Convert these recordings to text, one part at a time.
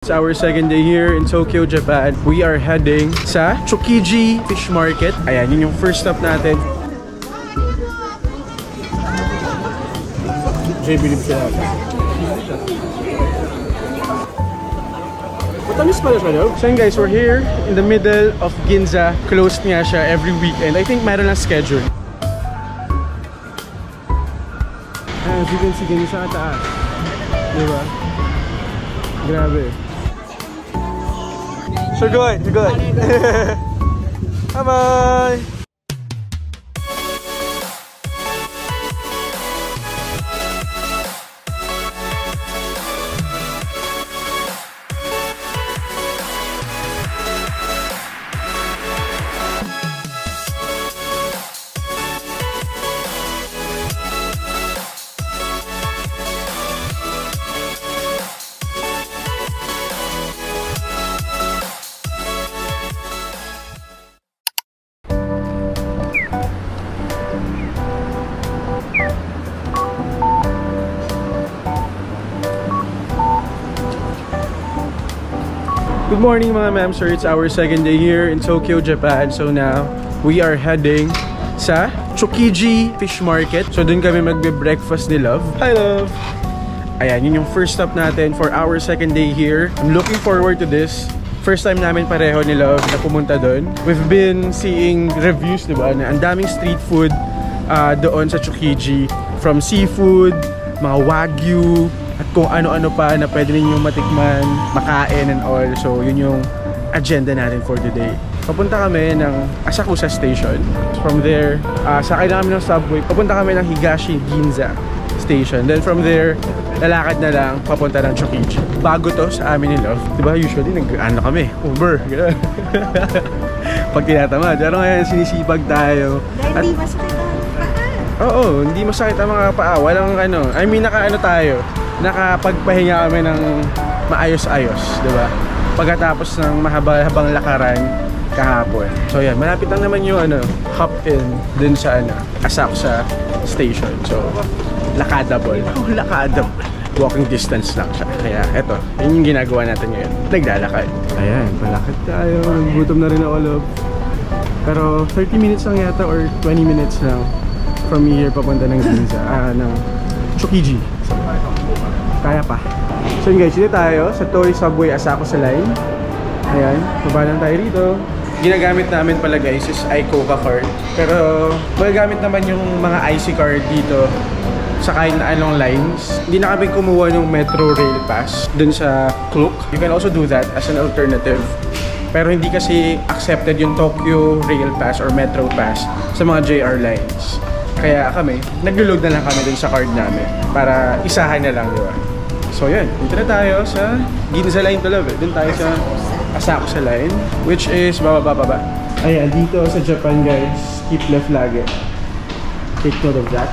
It's our second day here in Tokyo, Japan. We are heading sa Tsukiji Fish Market. Ayan, yun yung first stop natin. Jay, bilib siya natin. Matamis pala siya, no? So yun guys, we're here in the middle of Ginza. Closed nga siya every weekend. I think meron lang schedule. As you can see, ganyan siya kataas. Diba? Grabe. So good, so good. Bye-bye! Good morning mga ma'am sir, it's our second day here in Tokyo, Japan. So now, we are heading sa Tsukiji Fish Market. So dun kami magbe-breakfast ni Love. Hi Love! Ayan, yun yung first stop natin for our second day here. I'm looking forward to this. First time namin pareho ni Love na pumunta dun. We've been seeing reviews, diba, na ang daming street food doon sa Tsukiji. From seafood, mga wagyu, at kung ano-ano pa na pwede ninyong matikman, makain and all. So yun yung agenda natin for today. Papunta kami ng Asakusa Station. From there, sakay na kami ng subway. Papunta kami ng Higashi Ginza Station. Then from there, lalakad na lang papunta ng Tsukiji. Bago to sa amin ni Love. Diba usually nag-ano kami, Uber. Pag tinatamad. Pero ngayon sinisipag tayo. At hindi masakit ang paa. Oo, hindi masakit ang mga paa. Walang ano. I mean, naka-ano tayo. Nakapagpahinga kami ng maayos-ayos, diba? Pagkatapos ng mahaba-habang lakaran kahapon. So yan, malapit lang naman yung hop in dun sa Asakusa Station. So, lakadable. Oh, lakadable. Walking distance lang siya. Kaya eto, yun yung ginagawa natin ngayon. Naglalakad. Ayan, palakad tayo. Nagutom na rin ako, Love. Pero 30 minutes lang yata or 20 minutes lang from here papunta ng Ginza, ng Tsukiji. So, kaya pa. So yun guys, dito tayo sa Toei Subway Asakusa Line. Ayan, baba lang tayo rito. Ginagamit namin pala guys is iCoca card. Pero magagamit naman yung mga IC card dito sa kahit na anong lines. Hindi na kami kumuha ng Metro Rail Pass dun sa Klook. You can also do that as an alternative. Pero hindi kasi accepted yung Tokyo Rail Pass or Metro Pass sa mga JR lines. Kaya kami, nag-load na lang kami dun sa card namin para isahan na lang, di ba? So yun, dito na tayo sa Ginza Line to Love. Dun tayo sa Asakusa Line, which is bababa. Ayan, dito sa Japan guys, keep left lagi. Take note of that.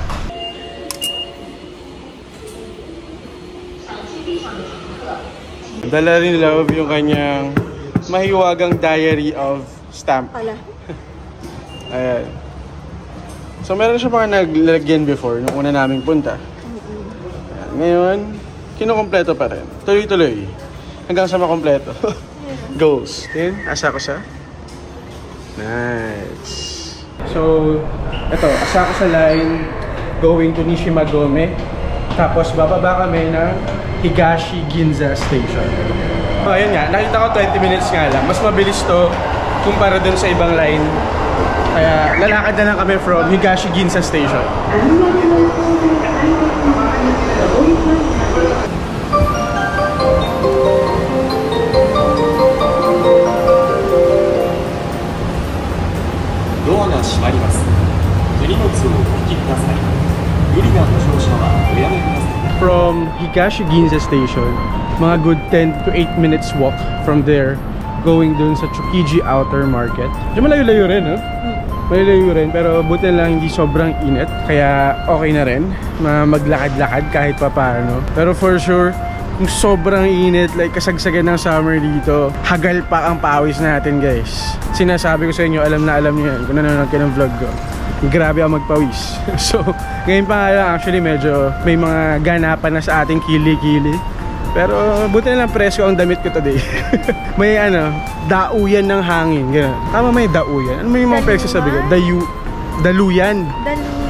Dala rin Love yung kanyang mahiwagang diary of stamp. Ayan. So meron siya mga naglagyan before nung una naming punta. Ayan. Ngayon, kinukompleto pa rin. Tuloy-tuloy. Hanggang sa makompleto. Goals. Ayan, Asakusa. Nice. So, ito, Asakusa Line going to Nishimagome. Tapos bababa kami ng Higashi Ginza Station. So, ayun nga, nakita ko 20 minutes nga lang. Mas mabilis to kumpara dun sa ibang line. Kaya lalakad na lang kami from Higashi Ginza Station. From Higashi Ginza Station, mga good 10 to 8 minutes walk from there going dun sa Tsukiji Outer Market. Yung malayo-layo rin, no? Malayo rin, pero buti lang hindi sobrang init. Kaya okay na rin maglakad-lakad kahit pa paano. Pero for sure, kung sobrang init, like kasagsagan ng summer dito, hagal pa ang pawis natin guys. Sinasabi ko sa inyo, alam na alam niyo yan kung nanonood ka ng vlog ko. Grabe ang magpawis. So, ngayon pa nga lang, actually medyo may mga ganapan na sa ating kili-kili. Pero buti na lang presko ang damit ko today. May ano, dauyan ng hangin. Ganun. Tama, may dauyan. Ano may mga pagsasabi ko? Daluyan.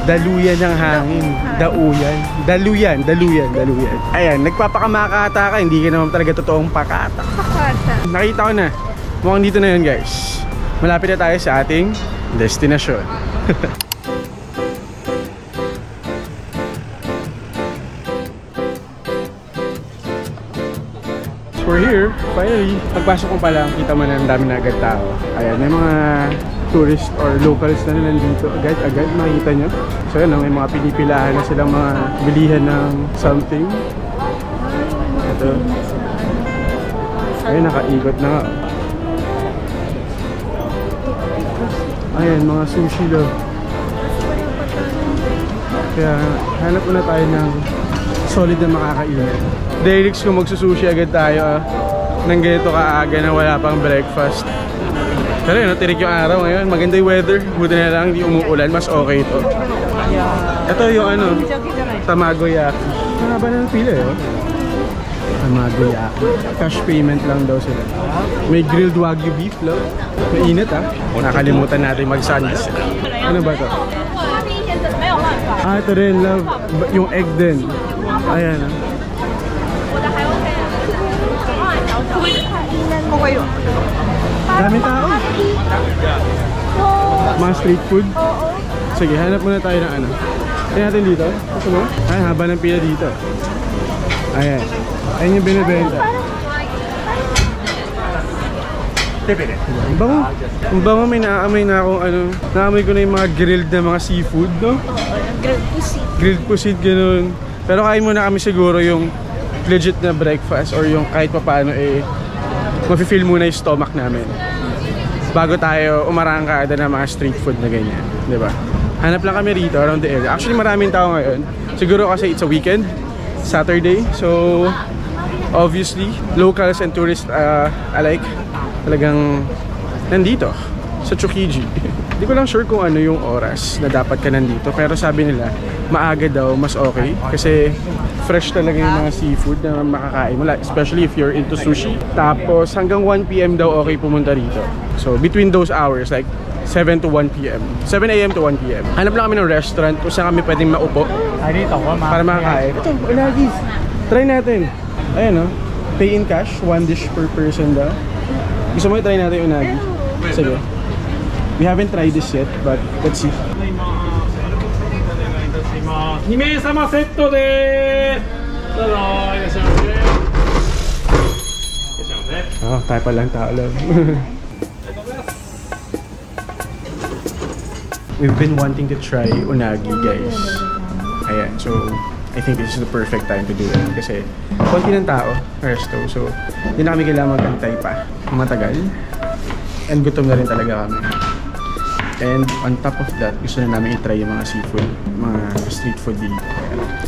Daluyan ng hangin. Dauyan. Daluyan. Ayan, nagpapakamakata ka. Hindi ka naman talaga totoong pakata. Nakita ko na. Mukhang dito na yun, guys. Malapit na tayo sa ating destinasyon. We're here, finally. Pagpasok ko pa lang, kita mo na ang dami na agad tao. Ayan, may mga tourist or locals na nandito. Agad, makikita nyo. So yun, may mga pinipilahan na silang mga bilihan ng something. Ito. Ayun, nakaikot na nga. Ayan, mga sushi daw. Kaya hanap muna tayo ng solid na makakainin. Direct ko magsusushi agad tayo nang ganito kaaga na wala pang breakfast. Pero yun, tirik yung araw ngayon. Maganda yung weather. Buti na lang, hindi umuulan. Mas okay ito. Ito yung ano, tamagoyaki. Mahaba na ng pila eh. Tamagoyaki. Cash payment lang daw sila. May grilled wagyu beef lang. Mainit ah. Nakalimutan natin mag-sandwich. Ano ba ito? Ah, ito rin, love. Yung egg din. Ayan ah. Daming tao. Mga street food. Sige, hanap muna tayo ng ano. Kaya natin dito. Gusto mo? Ay, haba ng pila dito. Ayan. Ayan yung binibenta. Ang bango. Ang bango, may naaamoy na akong ano. Naamoy ko na yung mga grilled na mga seafood, no? Grilled pusit. Grilled pusit, ganun. Pero kain muna kami siguro yung legit na breakfast or yung kahit pa paano eh mafe-feel muna yung stomach namin bago tayo umarangkada ng mga street food na ganyan, di ba? Hanap lang kami rito around the area. Actually maraming tao ngayon. Siguro kasi it's a weekend, Saturday. So obviously locals and tourists alike talagang nandito sa Tsukiji. Hindi ko lang sure kung ano yung oras na dapat ka nandito, pero sabi nila maaga daw mas okay kasi fresh talaga yung mga seafood na makakain mo, especially if you're into sushi. Tapos hanggang 1 PM daw okay pumunta rito. So between those hours, like 7 to 1 PM. 7 AM to 1 PM. Hanap lang kami ng restaurant kung saan kami pwedeng maupo para makakain. Ito, unagi. Try natin. Ayan o. Pay in cash, 1 dish per person daw. Gusto mo i-try natin yung unagi? Sige. We haven't tried this yet, but let's see. 2名様セットでーす。どうぞいらっしゃいませ。いらっしゃいませ。 Oh, tayo pa lang tao lang. We've been wanting to try unagi, guys. Ayan, so I think this is the perfect time to do it kasi konti ng tao, resto. So hindi na kami kailangan magantay pa matagal. And gutom na rin talaga kami. And on top of that, gusto na namin i-try yung mga seafood, mga street food dito.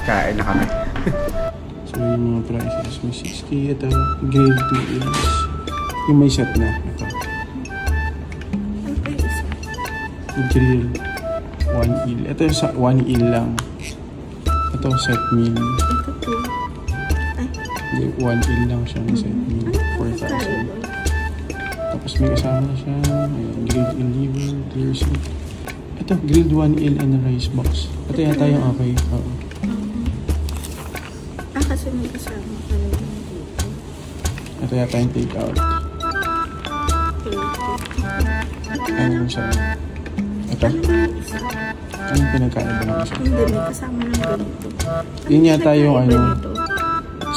Kain na kami. So yung mga prices, may 60. Ito, grilled 2 eels. Yung may set na. Ito. Grilled 1 eel. Ito yung 1 eel lang. Ito set meal. Hindi, 1 eel lang siya na set meal. 4,000. Tapos may kasama na siya. Ayan, grilled eel liver, clear soup. Ito, grilled 1 eel and a rice box. Ito yata yung okay. Oo. Kasi may kasama ka naman dito. Ito yata yung take out. Ano yung siya? Ito? Anong pinagkaiba ng isa? Hindi, may kasama ng ganito. Yun yata yung ano.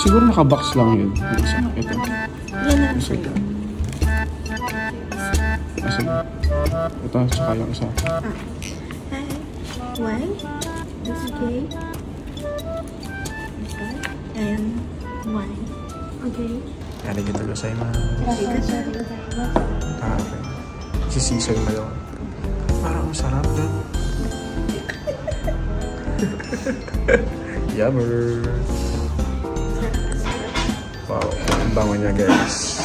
Siguro naka-box lang yun. Isa. Ito. Yan ang Isa ito. Sige. Ito, tsaka yung isa. Hi. Why? This okay? And why? Okay. Arigatou gozaimasu. Kape. Sisisoy mo yun. Parang masarap doon. Yummer. Wow, ang bango niya, guys.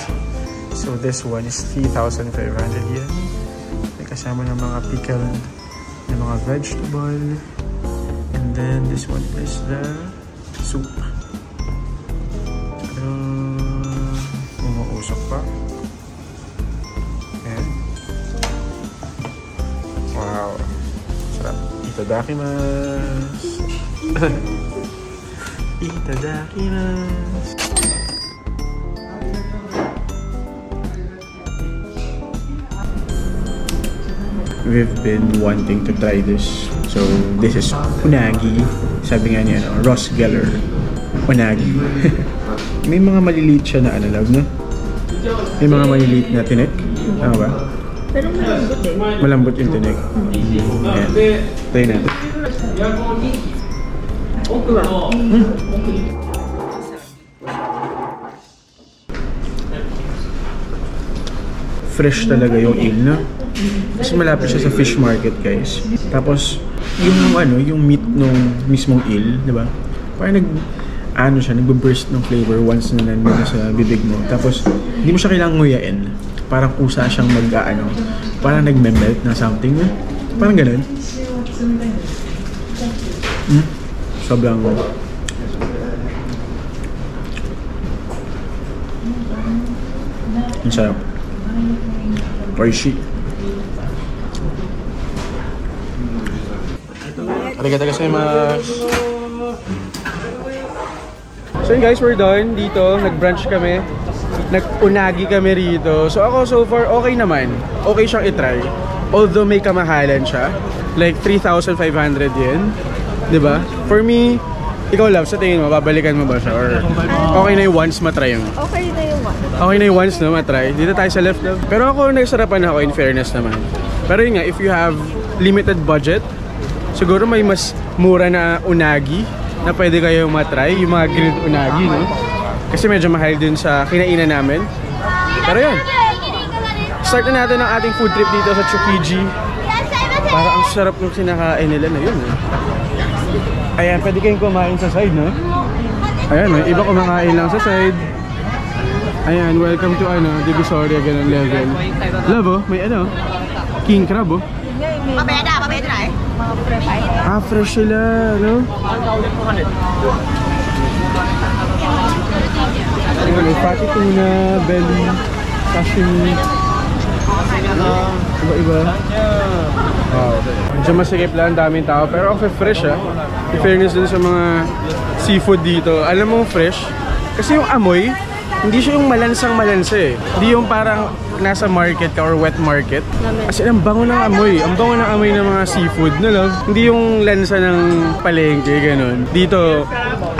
So this one is 3,500 yen. May kasama ng mga pickled na mga vegetable. And then this one is the soup. Pero Tusok pa. Ayan. Wow. Sarap. Itadakimasu. Itadakimasu. We've been wanting to try this. So, this is unagi. Sabi nga niya, Ross Geller. Unagi. May mga maliliit siya na love, no? May mga maliliit na tinik. Tama ba? Pero malambot eh. Malambot yung tinik. Ayan. Try natin. Fresh talaga yung eel, no? Kasi malapit siya sa fish market, guys. Tapos, yung meat nung mismong eel, di ba? Parang nagbe-burst ng flavor once na nandun sa bibig mo. Tapos, hindi mo siya kailangang nguyain. Parang kusa siyang parang nagme-melt na something. Parang ganun. Sobrang ang sarap. Oishi. Arigatou gozaimasu. So yun guys, we're done dito. Nag-brunch kami. Nag-unagi kami rito. So ako so far okay naman. Okay siyang itry. Although may kamahalan siya. Like 3,500 yen. Diba? For me, ikaw love, sa tingin mo, babalikan mo ba siya? Or okay na yung once matry mo? Okay na yung one. Okay na yung once no, matry. Dito tayo sa left love. Pero ako nagsarapan ako in fairness naman. Pero yun nga, if you have limited budget, siguro may mas mura na unagi na pwede kayong matry, yung mga grilled unagi, no? Kasi medyo mahal din sa kinainan namin. Pero yun, start na natin ang ating food trip dito sa Chukiji. Para ang sarap ng sinakain nila na yun, eh. Ayan, pwede kayong kumain sa side, no? Ayan, may iba kumakain lang sa side. Ayan, welcome to Divisoria, ganun level. Love, oh, may king crab, oh. Mabeda na eh. Mga fresh item. Ah, fresh sila, no? Ayan, may pati tuna, belly, sashimi. Iba-iba. Wow. Medyo masikip lang, daming tao. Pero okay, fresh, ah. In fairness din sa mga seafood dito. Alam mo, fresh. Kasi yung amoy, hindi siya yung malansang-malansa, eh. Hindi yung parang nasa market ka or wet market. Kasi ang bango ng amoy. Ang bango ng amoy ng mga seafood, no, love? Hindi yung lansa ng palengke, ganun. Dito,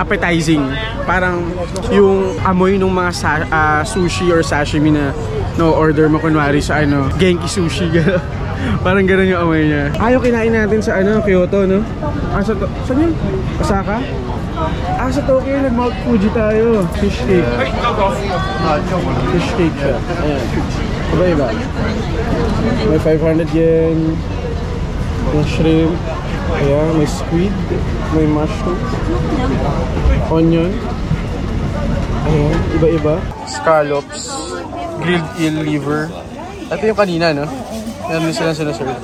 appetizing. Parang yung amoy ng mga sushi or sashimi na no-order mo kunwari sa Genki Sushi, gano'n. Parang gano'n yung amoy niya. Yung kinain natin sa Kyoto, no? Saan yun? Osaka? Sa Tokyo, nag-Mount Fuji tayo. Fish cake. Fish cake siya. Ayan. Iba-iba. May 500 yen. May shrimp. Ayan, may squid. May mushroom. Onion. Ayan, iba-iba. Scallops. Grilled eel liver. Ito yung kanina, no? Meron silang sinaserve.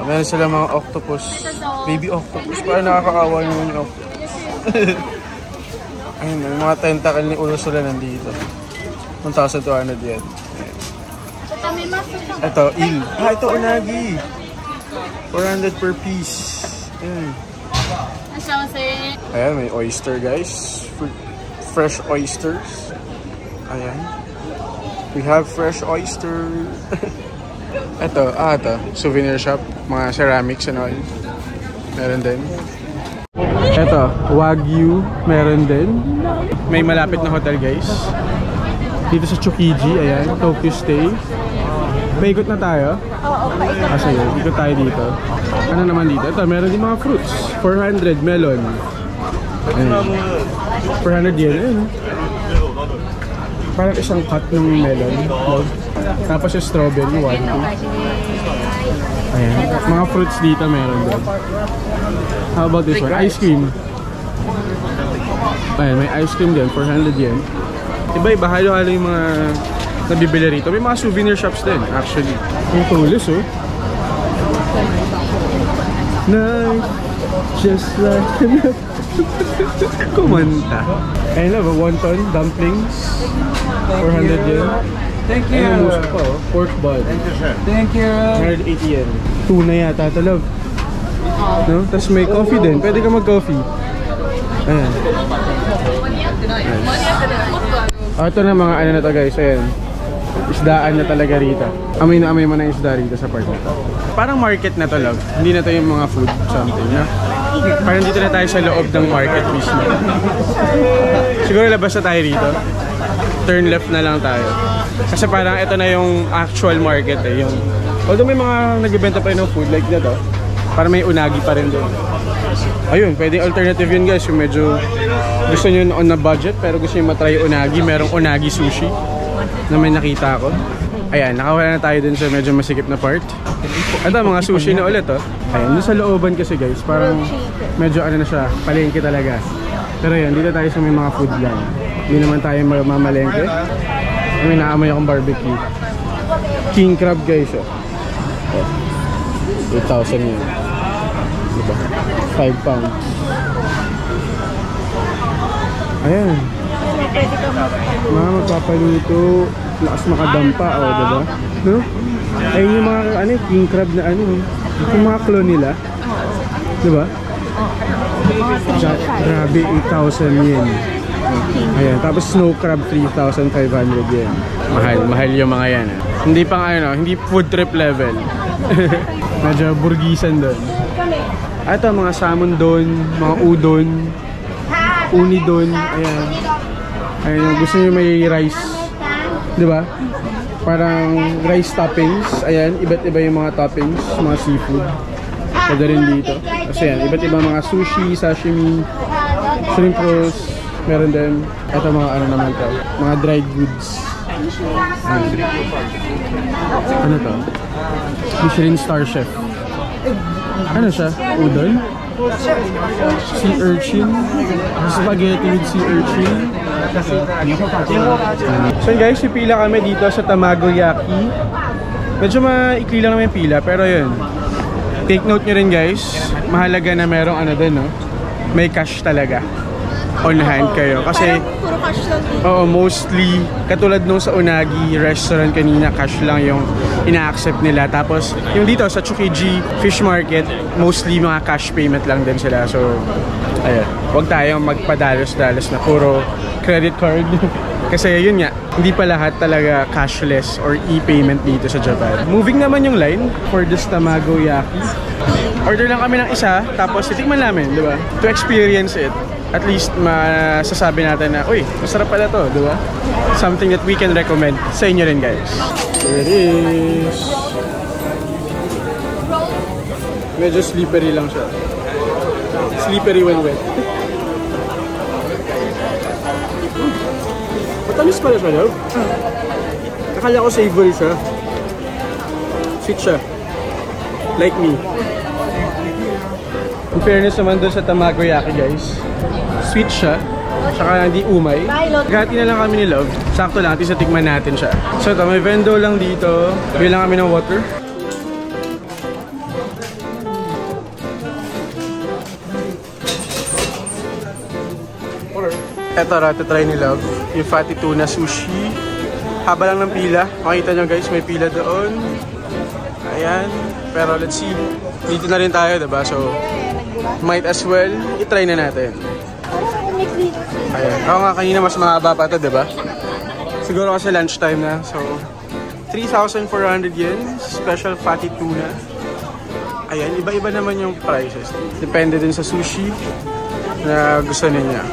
Meron silang mga octopus. Baby octopus. Parang nakakaawa naman yung octopus. Ayun, may mga tentacle ni Ursula nandito. 1,200 yen. Ito, eel. Ito unagi. 400 per piece. Ayan. Ayan, may oyster, guys. Fresh oysters. Ayan. We have fresh oyster. Ito, souvenir shop. Mga ceramics and all. Meron din. Ito, Wagyu. Meron din. May malapit na hotel, guys. Dito sa Chukiji. Ayan, Tokyo Stay. Paikot na tayo? Oo, paikot. Sige, ikot tayo dito. Ano naman dito? Ito, meron din mga fruits. 400 melon. Ayan. 400 yen. Ayan. Parang isang cut ng melon. Tapos yung strawberry, 1, 2. Ayan. Mga fruits dito meron din. How about this one? Ice cream. Ayan, may ice cream din. 400 yen. Iba-iba, halo-halo yung mga nabibili rito. May mga souvenir shops din, actually. Yung tulis, oh. Nice. Just like kumanta. Ayun na ba, wonton, dumplings. 400 yen. Thank Ayun, you. gusto pa oh. Pork bud. Thank you. 180 yen. Tuna yata ito, love. No? Tapos may coffee din. Pwede ka mag-coffee. Ayan. Oh, ito na mga ano na to guys. Ayan. Isdaan na talaga rito. Amoy na amoy mo na isda rito sa part na to. Parang market na to, love. Hindi na to yung mga food something, na? Parang dito na tayo sa loob ng market mismo. Siguro labas na tayo rito. Turn left na lang tayo. Kasi parang ito na yung actual market eh. Yung, although may mga nagbibenta pa rin ng food like that oh. Parang may unagi pa rin doon. Ayun, pwedeng alternative yun guys. Yung medyo gusto nyo on a budget pero gusto nyo matry unagi. Merong unagi sushi na may nakita ako. Ayan, nakawala na tayo dun sa medyo masikip na part. Ito, mga sushi na ulit oh. Ayan, dun sa looban kasi guys, parang medyo ano na siya, palengke talaga. Pero yun, dito tayo sa may mga food lang. Hindi naman tayo mamalengke. May naamoy akong barbecue. King crab guys oh. 8,000 yun. Diba? 5 pounds. Ayan. Mga magpapaluto. Lakas makadampa oh, diba? No? Ayun yung mga ano, king crab na ano. Yung mga clone nila. Diba? Grabe, 8,000 yen. Ayan, tapos snow crab 3,500 yen. Mahal yung mga yan. Hindi pang ano, hindi food trip level. Medyo burgisan doon. Ito, mga salmon doon, mga udon, uni doon. Ayan. Ayan, gusto nyo may rice. Diba? Parang rice toppings. Ayan, iba't iba yung mga toppings, mga seafood. Pwede rin dito. Kasi yan, iba't iba mga sushi, sashimi, shrimp rolls. Meron din. Ito mga ano naman to, mga dried goods. Ayan. Ano to? Michelin Star Chef. Ano siya? Udon? Sea urchin? Spaghetti with sea urchin? So guys, pipila kami dito sa Tamagoyaki. Medyo maikli lang naman yung pila, pero yun. Take note nyo rin guys, mahalaga na merong ano din, no? May cash talaga. On hand kayo. Kasi, Puro cash lang dito. oo, mostly, katulad nung sa Unagi restaurant kanina, cash lang yung ina-accept nila. Tapos, yung dito sa Tsukiji Fish Market, mostly mga cash payment lang din sila. So, ayun, huwag tayong magpadalos-dalos na puro credit card. Kasi yun nga, hindi pa lahat talaga cashless or e-payment dito sa Japan. Moving naman yung line for this Tamagoyaki. Order lang kami ng isa, tapos titikman namin, di ba? To experience it. At least masasabi natin na, uy, masarap pala to, di ba? Something that we can recommend sa inyo rin, guys. Here it is. Medyo slippery lang siya. Slippery when wet. Matamis pala siya, no? Akala ko savory siya. Sweet siya. Like me. In fairness naman doon sa Tamagoyaki, guys. Sweet siya. Tsaka hindi umay. Gati na lang kami ni Love. Sakto lang, at tikman natin siya. So ito, may vendo lang dito. Bili lang kami ng water. Ito, try ni Love. Yung fatty tuna sushi. Haba lang ng pila. Makita nyo guys, may pila doon. Ayan. Pero let's see. Dito na rin tayo, diba? So, might as well, itry na natin. Ayan. Ako nga, kanina mas mahaba pa ito, diba? Siguro kasi lunchtime na. So, 3,400 yen. Special fatty tuna. Ayan, iba-iba naman yung prices. Depende din sa sushi na gusto niya.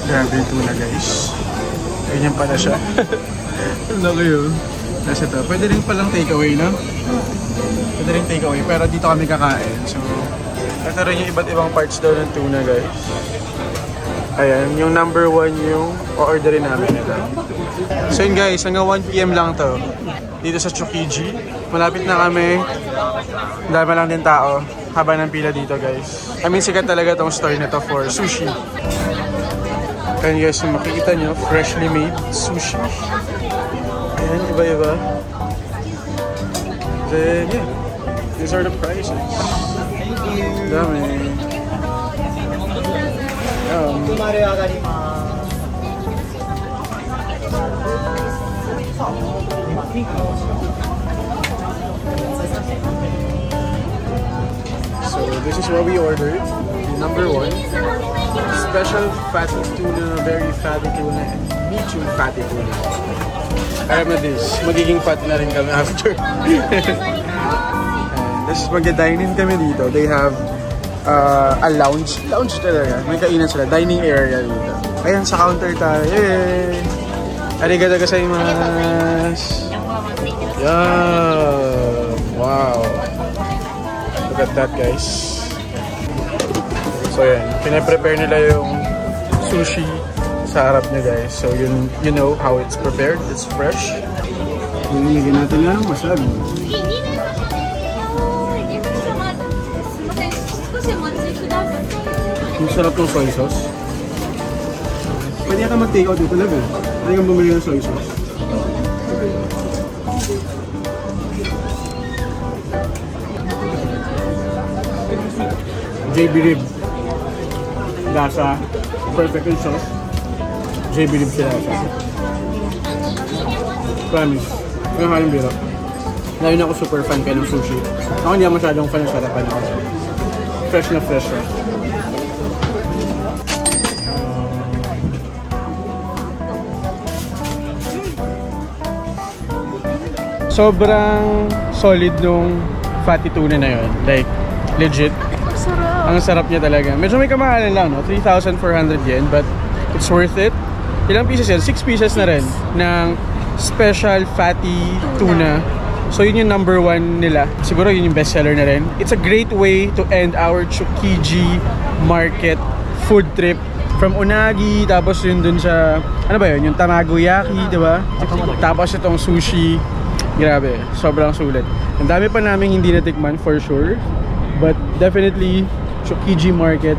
Grabe yung tuna, guys. Ganyan pala siya. Ano kayo? Kasi ito, pwede rin palang takeaway, no? Pwede rin takeaway, pero dito kami kakain. So, ito rin yung iba't ibang parts daw ng tuna, guys. Ayan, yung number 1 yung o-orderin namin ito. So yun guys, hanggang 1 PM lang to. Dito sa Tsukiji. Malapit na kami. Dami lang din tao. Haba ng pila dito, guys. I mean, sikat talaga tong store na to for sushi. Ayan guys, yung makikita nyo, freshly made sushi. Ayan, iba-iba. Then, yeah. These are the prices. Dami. So this is what we ordered. Number 1, special fatty tuna, very fatty tuna, and medium fatty tuna. Alam na this, magiging fatty na rin kami after. This is magda-dine-in kami dito. They have a lounge talaga. May kainan sila, dining area dito. Ayan, sa counter tayo. Yay! Arigatou gozaimasu! Yeah! Wow! Look at that, guys. So yan, pinaprepare nila yung sushi sa harap nyo, guys. So you know how it's prepared. It's fresh. Hinigin natin lang wasabi. Ang sarap ng soy sauce. Pwede ka mag-take out dito talaga. Pwede kang bumili ng soy sauce. JB rib. Lasa. Perfect yung sauce. JB rib siya lasa. Promise. Kaya kayong bira. Lalo na ako super fan kayo ng sushi. Ako hindi ako masyadong fan ng sarapan ako. Fresh na fresh. Sobrang solid nung fatty tuna na yun. Like, legit. Ang sarap niya talaga. Medyo may kamahalan lang, no? 3,400 yen, but it's worth it. Ilang pieces yan? 6 pieces na rin ng special fatty tuna. So yun yung number 1 nila. Siguro yun yung bestseller na rin. It's a great way to end our Chukiji market food trip. From unagi, tapos yun dun sa, ano ba yun? Yung tamagoyaki, diba? Tapos itong sushi. Grabe, sobrang sulit. Ang dami pa namin hindi natikman for sure. But definitely, Chukiji Market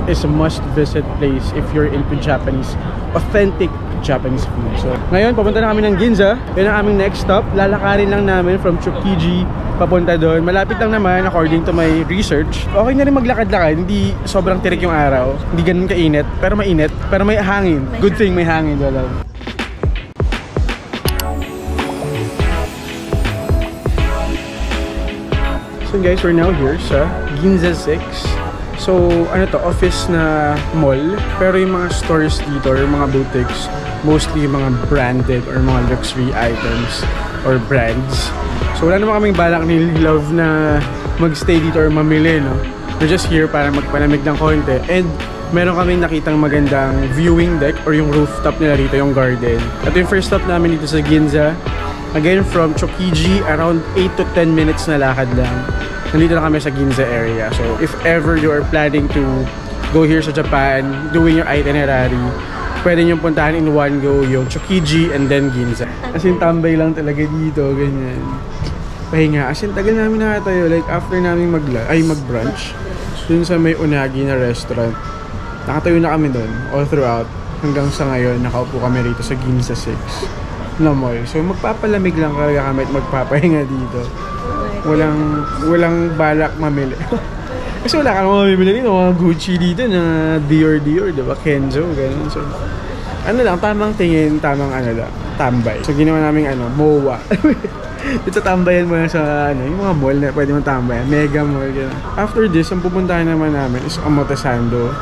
is a must-visit place if you're into Japanese, authentic Japanese food. So, ngayon, papunta na kami ng Ginza. Yun ang aming next stop. Lalakarin lang namin from Chukiji papunta doon. Malapit lang naman according to my research. Okay na rin maglakad-lakad. Hindi sobrang tirik yung araw. Hindi ganun kainit. Pero mainit. Pero may hangin. Good thing may hangin. Wala. So guys, we're now here sa Ginza 6. So, ano to, office na mall. Pero yung mga stores dito, or mga boutiques, mostly yung mga branded or mga luxury items or brands. So, wala naman kaming balak ni Love na magstay dito or mamili, no? We're just here para magpanamig ng konti. And meron kaming nakitang magandang viewing deck or yung rooftop nila dito, yung garden. At yung first stop namin dito sa Ginza. Again, from Chukiji, around 8 to 10 minutes na lakad lang. Nandito na kami sa Ginza area. So, if ever you are planning to go here sa Japan, doing your itinerary, pwede nyo puntahan in one go yung Chukiji and then Ginza. As in, tambay lang talaga dito, ganyan. Pahinga. As in, tagal namin nakatayo. Like, after namin mag-brunch, dun sa may unagi na restaurant, nakatayo na kami dun all throughout. Hanggang sa ngayon, nakaupo kami rito sa Ginza 6 na mall. So, magpapalamig lang talaga kami at magpapahinga dito. Walang balak mamili. Kasi wala kang mamimili dito, mga Gucci dito na Dior, diba? Kenzo, ganun. So, ano lang, tamang tingin, tamang ano lang, tambay. So, ginawa namin MOA. Dito tambayan mo na sa yung mga mall na pwede mo tambayan, Mega Mall, ganun. After this, ang pupuntahan naman namin is Omotesando,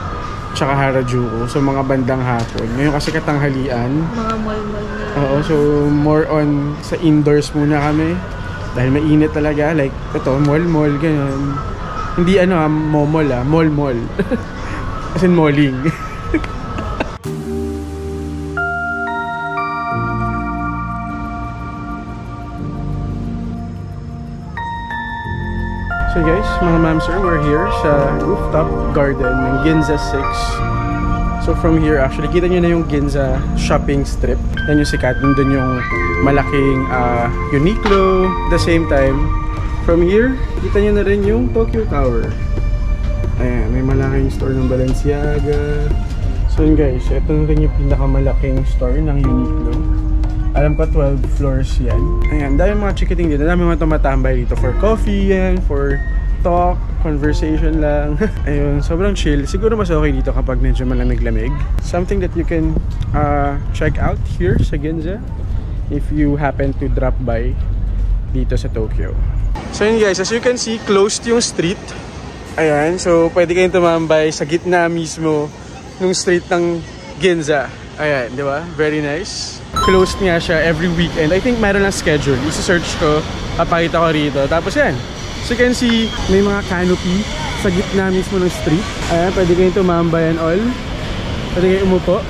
tsaka Harajuku, so mga bandang hapon. Ngayon kasi katanghalian. Mga mall-mall na. Oo, so more on sa indoors muna kami. Dahil mainit talaga, like ito, mall-mall, ganun. Hindi momol mall-mall. As in malling. So guys, mga ma'am sir, we're here sa rooftop garden ng Ginza 6. So from here, actually, kita nyo na yung Ginza shopping strip. Yan yung sikat. Nandun yung malaking Uniqlo. At the same time, from here, kita nyo na rin yung Tokyo Tower. Ayan, may malaking store ng Balenciaga. So yun guys, ito na rin yung pinakamalaking store ng Uniqlo. Alam ko 12 floors yan. Ayan, dahil mga chikiting dito. Dami mga tumatambay dito for coffee yan, for talk, conversation lang. Ayun, sobrang chill. Siguro mas okay dito kapag medyo malamig-lamig. Something that you can check out here sa Ginza if you happen to drop by dito sa Tokyo. So yun guys, as you can see, closed yung street. Ayan, so pwede kayong tumambay sa gitna mismo ng street ng Ginza. Ayan, di ba? Very nice. Closed nga siya every weekend. I think meron lang schedule. Isa-search ko, papakita ko rito. Tapos yan. So you can see, may mga canopy sa gitna mismo ng street. Ayan, pwede kayong tumambay and all. Pwede kayong umupo.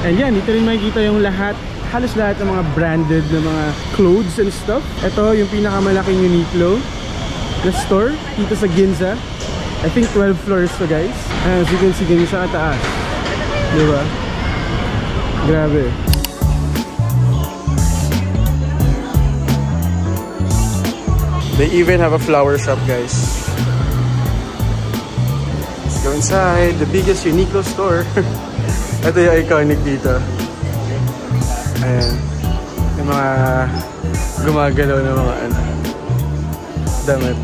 And yan, dito rin makikita yung lahat, halos lahat ng mga branded na mga clothes and stuff. Ito, yung pinakamalaking Uniqlo na store dito sa Ginza. I think 12 floors to guys. As you can see, ganyan siya kataas. Diba? Grabe. They even have a flower shop, guys. Let's go inside the biggest Uniqlo store. Ito yung iconic dito. Ayan. Yung mga gumagalaw na mga ano, damit.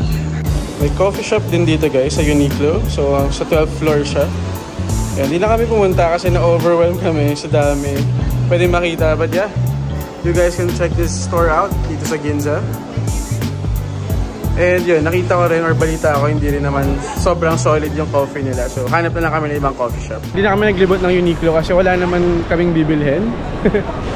May coffee shop din dito guys sa Uniqlo. So sa 12th floor siya. Ayan, hindi na kami pumunta kasi na-overwhelm kami sa dami. Pwede makita, but yeah, you guys can check this store out dito sa Ginza. And yun, nakita ko rin or balita ako, hindi rin naman sobrang solid yung coffee nila. So hanap na lang kami ng ibang coffee shop. Hindi na kami naglibot ng Uniqlo kasi wala naman kaming bibilhin.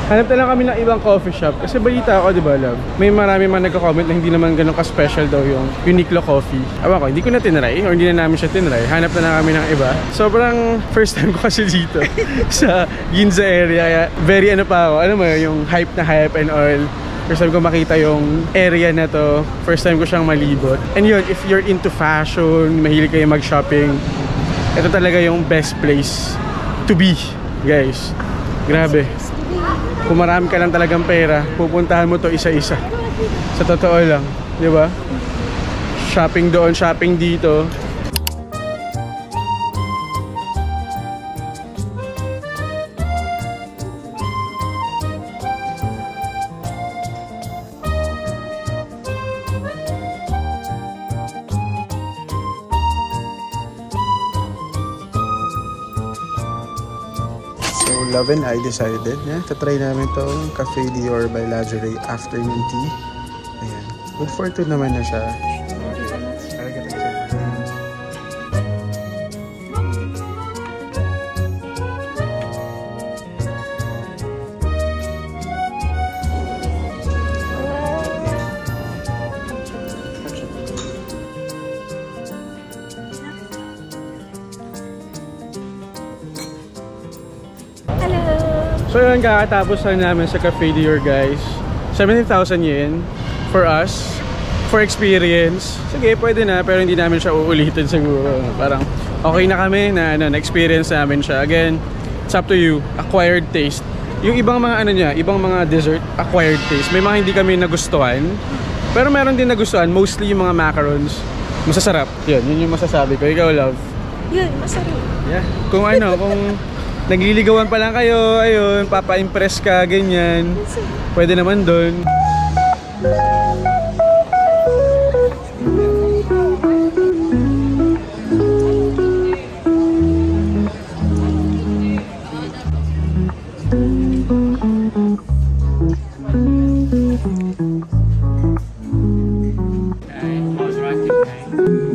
Hanap na lang kami ng ibang coffee shop. Kasi balita ako, di ba love? May marami man nagko-comment na hindi naman ganun ka-special daw yung Uniqlo coffee. Awan ko, hindi ko na tinry or hindi na namin siya tinry. Hanap na lang kami ng iba. Sobrang first time ko kasi dito sa Ginza area. Kaya very ano pa ako, alam mo yung hype na hype and all. First time ko makita yung area na to. First time ko siyang malibot. And yun, if you're into fashion, mahilig kayo mag-shopping, ito talaga yung best place to be, guys. Grabe. Kung marami ka lang talagang pera, pupuntahan mo to isa-isa. Sa totoo lang, di ba? Shopping doon, shopping dito. Love and I decided tatry namin tong Cafe Dior by Lingerie afternoon tea. Ayan. Good for two naman na siya. So yun, kakatapos lang namin sa Cafe Dior guys. 70,000 yen for us, for experience. Sige, pwede na, pero hindi namin siya uulitin siguro. Parang okay na kami na na-experience namin siya. Again, it's up to you. Acquired taste. Yung ibang mga ano niya, ibang mga dessert, acquired taste. May mga hindi kami nagustuhan. Pero meron din nagustuhan, mostly yung mga macarons. Masasarap. Yun yung masasabi ko. Ikaw, love? Yun, masarap. Yeah. Kung ano, kung nagliligawan pa lang kayo, ayun, papa-impress ka, ganyan. Pwede naman doon.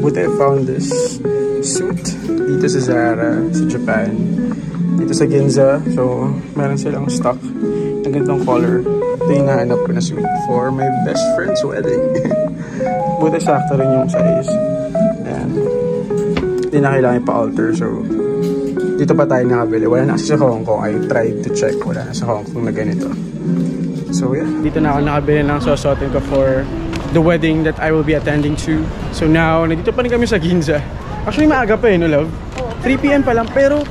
Buti I found this suit dito sa Zara, sa Japan. Dito sa Ginza, so meron silang stock ng ganitong color. Ito yung nahanap ko na suit for my best friend's wedding. Buti sakto rin yung size. Ayan. Hindi na kailangan ipa-alter, so dito pa tayo nakabili. Wala na kasi sa Hong Kong. I tried to check. Wala na sa Hong Kong na ganito. So yeah. Dito na ako nakabili ng susuotin ko for the wedding that I will be attending to. So now, nandito pa rin kami sa Ginza. Actually, maaga pa no love? 3 PM pa lang, pero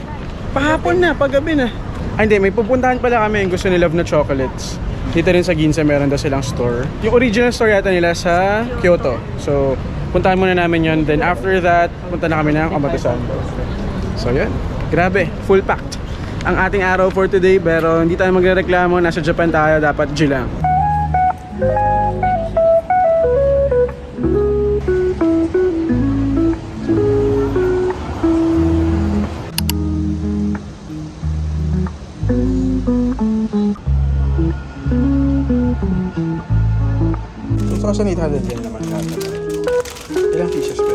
pahapon na, paggabi na. Ay hindi, may pupuntahan pala kami yung gusto ni Love na chocolates. Dito rin sa Ginza meron daw silang store. Yung original store yata nila sa Kyoto. So, puntahan muna namin yun. Then after that, punta na kami ng Omotesando. So yun, grabe, full packed ang ating araw for today. Pero hindi tayo magrereklamo, nasa Japan tayo, dapat G lang. 2,800 yen naman lahat. Ilang pieces ba?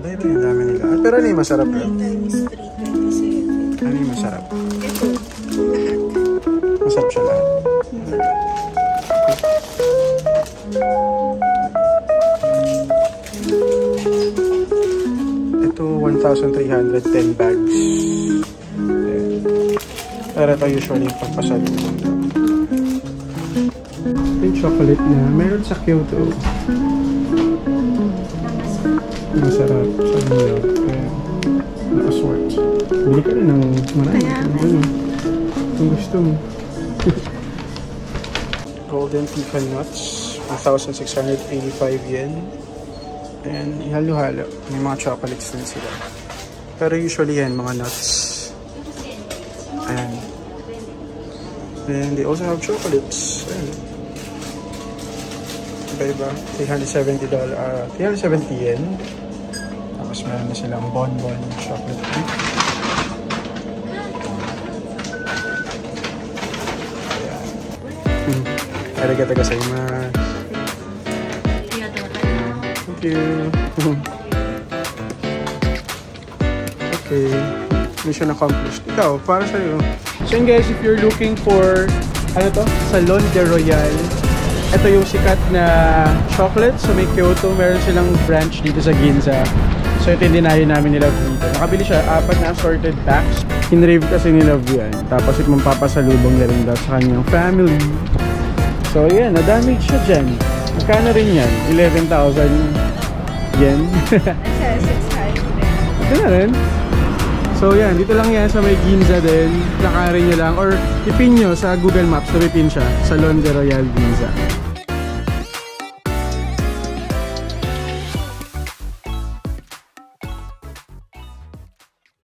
Dahil yung dami nila. Pero ano yung masarap yun? Ano yung masarap? Masarap siya lahat. Ito, 1,310 bags. Pero ito usually yung pagpasalubong. Yung chocolate na meron sa Kyoto. Masarap sa inyo. Na-assort. Bili ka rin ng marami. Kung gusto mo. Golden pecan nuts. 1,685 yen. And halo-halo. May mga chocolates din sila. Pero usually yan, mga nuts. Ayan. And they also have chocolates. Ayan. Iba-iba. $370 yen. Tapos meron na silang bonbon chocolate cake. Ayan. Arigatou gozaimasu. Thank you. Okay. Mission accomplished. Ikaw, para sa'yo. So yun guys, if you're looking for, ano to? Salon de Royal. Ito yung sikat na chocolate. So may Kyoto. Meron silang branch dito sa Ginza. So ito yung dinayo namin ni Love dito. Nakabili siya 4 na assorted packs. Hinrave kasi ni Love yan. Tapos ito mapapasalubong na rin daw sa kanyang family. So yan, na-damage siya dyan. Magkano rin yan? 11,000 yen. Ito na rin. So yan, dito lang yan sa may Ginza din. Lakarin nyo lang or ipin nyo sa Google Maps, napipin siya. Salon de Royal Ginza.